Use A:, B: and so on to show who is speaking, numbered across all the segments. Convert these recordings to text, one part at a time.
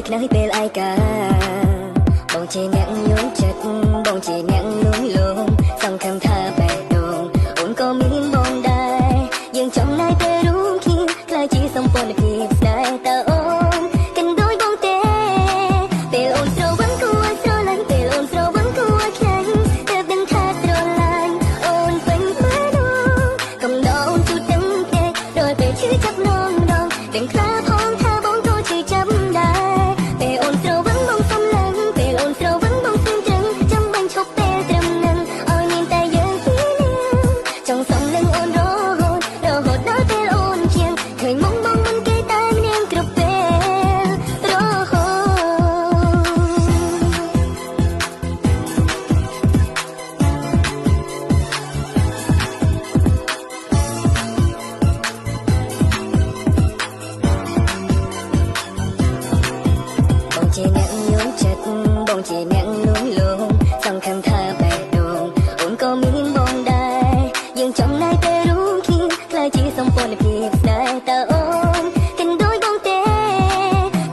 A: ខ្នើយពេលឯកាបងជាអ្នកយល់ចិត្តបងជាអ្នកលួងលោមសង្ឃឹមថាបេះដូងអូនក៏មានបងដែរយើងចំណាយពេលរួមគ្នាខ្លាចជាសម្ព័ន្ធភាពស្នេហ៍តើអូនគិនដូចបងទេពេលអូនស្រវឹងគួរស្រឡាញ់ពេលអូនស្រវឹងគួរខ្លាញ់ទើបដឹងថាស្រឡាញ់អូនពេញមើលនោះកំដរអូនទូទាំងទេដោយពេលឈឺចាប់នងដងទាំងខ្លាផងថាបងក៏ឈឺចាប់ដែរពេលអូនស្រវឹងបងសំឡឹងពេលអូនស្រវឹងបងស្ងត្រឹងចាំបាញ់ឈប់ពេលត្រឹមនឹងឲ្យមានតែយើងពីរនាក់ចង់សំឡឹងអូនរហូតដល់ពេលអូនជាងឃើញមុំបងមិនគេតែម្នាក់គ្រប់ពេលរហូតបងជាអ្នកយល់ចិត្តបងជាអ្នកលួងលោមសង្ឃឹមថាបេះដូងអូនក៏មានបងដែរយើងចំណាយពេលរួមគ្នាខ្លាចជាសម្ព័ន្ធភាពស្នេហ៍តើអូនគិនដូចបងទេ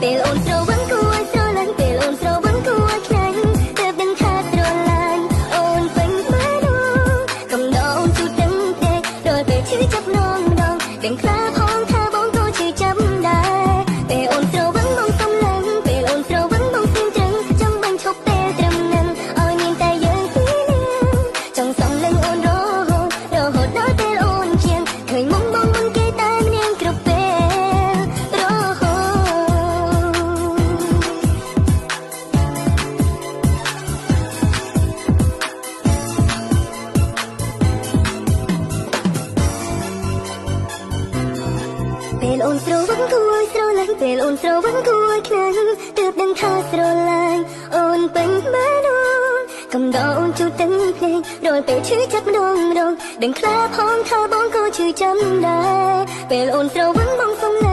A: ពេលអូនស្រវឹងគួរស្រឡាញ់ពេលអូនស្រវឹងគួរខ្លាញ់ទើបដឹងថាស្រឡាញ់អូនពេញមើលនោះកំដរអូនទូទាំងទេដល់ពេលឈឺចាប់នងម្ដងទាំងខ្លាផងថាបងក៏ឈឺចាប់ដែរពេលអូនស្រវឹងបងសំឡឹងពេលអូនស្រវឹងបងស្ងត្រឹងចង់បាញ់ឈប់ពេលត្រឹមនឹងឲ្យមានតែយើងពីរនាក់ចង់សំឡឹងអូនរហូតដល់ពេលអូនជាងឃើញមុំបងមិនគេតែម្នាក់គ្រប់ពេលរហូតពេលអូនស្រវឹងគួរស្រឡាញ់ពេលអូនស្រវឹងគួរខ្លាញ់ទើបដឹងថាស្រឡាញ់អូនពេញមើលនោះកំដរអូនជូតទាំងភ្នែករាល់ពេលឈឺចាប់ម្ដងដឹងខ្លាផងថាបងក៏ឈឺចាំដែរពេលអូនស្រវឹងបងសំឡឹង